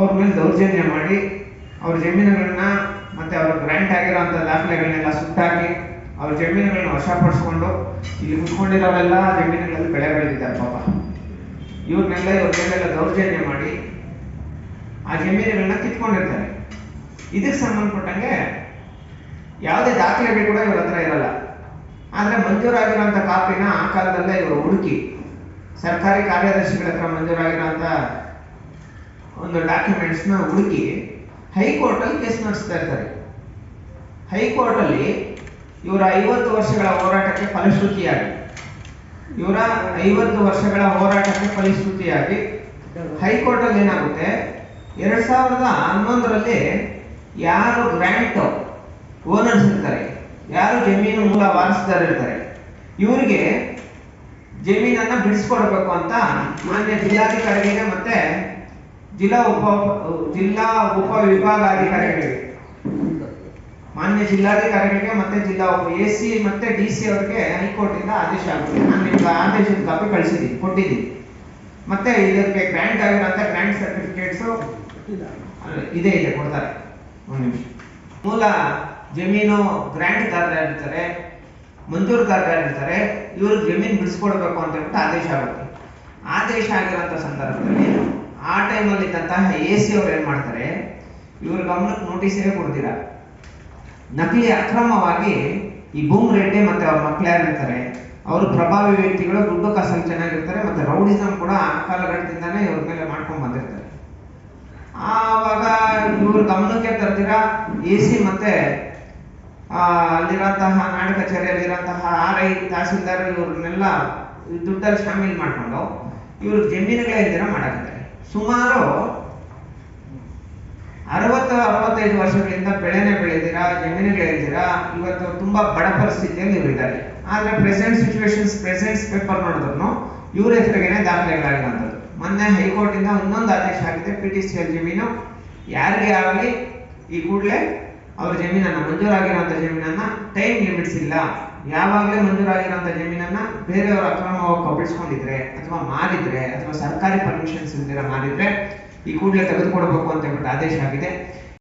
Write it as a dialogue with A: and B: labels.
A: ಅವ್ರ ಮೇಲೆ ದೌರ್ಜನ್ಯ ಮಾಡಿ ಅವ್ರ ಜಮೀನುಗಳನ್ನ ಮತ್ತೆ ಅವ್ರ ಗ್ರ್ಯಾಂಟ್ ಆಗಿರೋಂಥ ದಾಖಲೆಗಳನ್ನೆಲ್ಲ ಸುಟ್ಟಾಕಿ ಅವ್ರ ಜಮೀನುಗಳನ್ನ ವಶಪಡಿಸ್ಕೊಂಡು ಇಲ್ಲಿ ಕುತ್ಕೊಂಡಿರೋರೆಲ್ಲ ಜಮೀನುಗಳಲ್ಲಿ ಬೆಳೆ ಬೆಳೆದಿದ್ದಾರೆ ಪಾಪ. ಇವ್ರ ಮೇಲೆಲ್ಲ ದೌರ್ಜನ್ಯ ಮಾಡಿ ಆ ಜಮೀನುಗಳನ್ನ ಕಿತ್ಕೊಂಡಿರ್ತಾರೆ. ಇದಕ್ಕೆ ಸಂಬಂಧಪಟ್ಟಂಗೆ ಯಾವುದೇ ದಾಖಲೆಗಳು ಕೂಡ ಇವ್ರ ಹತ್ರ ಇರಲ್ಲ. ಆದರೆ ಮಂಜೂರಾಗಿರೋಂಥ ಕಾಪಿನ ಆ ಕಾಲದಲ್ಲೇ ಇವರು ಹುಡುಕಿ ಸರ್ಕಾರಿ ಕಾರ್ಯದರ್ಶಿಗಳ ಹತ್ರ ಮಂಜೂರಾಗಿರೋಂಥ ಒಂದು ಡಾಕ್ಯುಮೆಂಟ್ಸ್ನ ಹುಡುಕಿ ಹೈಕೋರ್ಟಲ್ಲಿ ಕೇಸ್ ನಡೆಸ್ತಾ ಇರ್ತಾರೆ. ಹೈಕೋರ್ಟಲ್ಲಿ ಇವರ 50 ವರ್ಷಗಳ ಹೋರಾಟಕ್ಕೆ ಫಲಶ್ರುತಿಯಾಗಿ ಹೈಕೋರ್ಟಲ್ಲಿ ಏನಾಗುತ್ತೆ, 2011ರಲ್ಲಿ ಯಾರು ಗ್ರ್ಯಾಂಟ್ ಓನರ್ಸ್ ಇರ್ತಾರೆ, ಯಾರು ಜಮೀನು ಮೂಲ ವಾರಸುದಾರ ಇರ್ತಾರೆ, ಇವರಿಗೆ ಜಮೀನನ್ನ ಬಿಡಿಸ್ಕೊಡ್ಬೇಕು ಅಂತ ಮಾನ್ಯ ಜಿಲ್ಲಾಧಿಕಾರಿಗಳಿಗೆ ಮತ್ತೆ ಜಿಲ್ಲಾ ಉಪವಿಭಾಗಾಧಿಕಾರಿಗಳಿಗೆ ಮಾನ್ಯ ಜಿಲ್ಲಾಧಿಕಾರಿಗಳಿಗೆ ಮತ್ತೆ ಜಿಲ್ಲಾ AC ಮತ್ತೆ DC ಅವರಿಗೆ ಹೈಕೋರ್ಟ್ ಇಂದ ಆದೇಶ ಆಗುತ್ತೆ. ನಾನು ನಿಮ್ಗೆ ಆದೇಶದ ಕಾಪಿ ಕೊಟ್ಟಿದ್ದೀನಿ. ಮತ್ತೆ ಇದಕ್ಕೆ ಗ್ರ್ಯಾಂಟ್ ಆಗಿರೋಂಥ ಗ್ರ್ಯಾಂಟ್ ಸರ್ಟಿಫಿಕೇಟ್ಸ್ ಇದೆ ಕೊಡ್ತಾರೆ. ಒಂದು ನಿಮಿಷ. ಮೂಲ ಜಮೀನು ಗ್ರ್ಯಾಂಟ್ದಾರರು ಇರ್ತಾರೆ, ಮಂಜೂರುದಾರರು ಇರ್ತಾರೆ, ಇವರು ಜಮೀನು ಬಿಡಿಸ್ಕೊಡ್ಬೇಕು ಅಂತ ಹೇಳ್ಬಿಟ್ಟು ಆದೇಶ ಆಗುತ್ತೆ. ಆದೇಶ ಆಗಿರೋಂಥ ಸಂದರ್ಭದಲ್ಲಿ ಆ ಟೈಮಲ್ಲಿ ಇದ್ದಂತಹ AC ಅವ್ರು ಏನ್ ಮಾಡ್ತಾರೆ, ಇವ್ರ ಗಮನಕ್ಕೆ ನೋಟಿಸೇ ಕೊಡ್ತೀರ ನಕಲಿ ಅಕ್ರಮವಾಗಿ ಈ ಬೂಮ್ ರೆಡ್ಡಿ ಮತ್ತೆ ಅವ್ರ ಮಕ್ಳು ಯಾರಿರ್ತಾರೆ ಅವರು ಪ್ರಭಾವಿ ವ್ಯಕ್ತಿಗಳು, ದುಡ್ಡು ಕಾಸಲ್ಲಿ ಚೆನ್ನಾಗಿರ್ತಾರೆ, ಮತ್ತೆ ರೌಡಿಸಮ್ ಕೂಡ ಆ ಕಾಲಘಟ್ಟದಿಂದಾನೇ ಇವ್ರ ಮೇಲೆ ಮಾಡ್ಕೊಂಡ್ ಬಂದಿರ್ತಾರೆ. ಆವಾಗ ಇವ್ರ ಗಮನಕ್ಕೆ ತರ್ತೀರಾ AC ಮತ್ತೆ ಅಲ್ಲಿರೋಂತಹ ನಾಡ ಕಚೇರಿಯಲ್ಲಿರೋಂತಹ RI ತಹಸೀಲ್ದಾರ್ ಇವ್ರನ್ನೆಲ್ಲ ದುಡ್ಡಲ್ಲಿ ಶಾಮೀಲ್ ಮಾಡ್ಕೊಂಡು ಇವ್ರ ಜಮೀನುಗಳೇ ಇಲ್ದಿರ ಮಾಡಾಕಿದ್ದಾರೆ. ಸುಮಾರು 60-65 ವರ್ಷಗಳಿಂದ ಬೆಳೆನೇ ಬೆಳೆದಿರಾ, ಜಮೀನುಗಳೇ ಇಲ್ದಿರಾ ಇವತ್ತು ತುಂಬಾ ಬಡ ಪರಿಸ್ಥಿತಿಯಲ್ಲಿ ಇವರಿದ್ದಾರೆ. ಆದ್ರೆ ಪ್ರೆಸೆಂಟ್ ಪೇಪರ್ ನೋಡಿದ್ರು ಇವ್ರ ಹೆಸರಿಗೇನೆ ದಾಖಲೆಗಳಾಗಿರುವಂಥದ್ದು. ಮೊನ್ನೆ ಹೈಕೋರ್ಟ್ ಇಂದ ಇನ್ನೊಂದು ಆದೇಶ ಆಗಿದೆ, PTCL ಜಮೀನು ಯಾರಿಗೆ ಆಗಲಿ ಈ ಕೂಡಲೇ ಅವ್ರ ಜಮೀನನ್ನ ಮಂಜೂರಾಗಿರುವಂತ ಜಮೀನನ್ನ ಟೈಮ್ ಲಿಮಿಟ್ಸ್ ಇಲ್ಲ, ಯಾವಾಗಲೇ ಮಂಜೂರಾಗಿರುವಂತ ಜಮೀನನ್ನ ಬೇರೆಯವರು ಅಕ್ರಮವಾಗಿ ಕಬಳಿಸ್ಕೊಂಡಿದ್ರೆ ಅಥವಾ ಮಾರಿದ್ರೆ ಅಥವಾ ಸರ್ಕಾರಿ ಪರ್ಮಿಷನ್ಸ್ ಇಲ್ದಿರ ಮಾರಿದ್ರೆ ಈ ಕೂಡಲೇ ತೆಗೆದುಕೊಡ್ಬೇಕು ಅಂತ ಹೇಳ್ಬಿಟ್ಟು ಆದೇಶ ಆಗಿದೆ.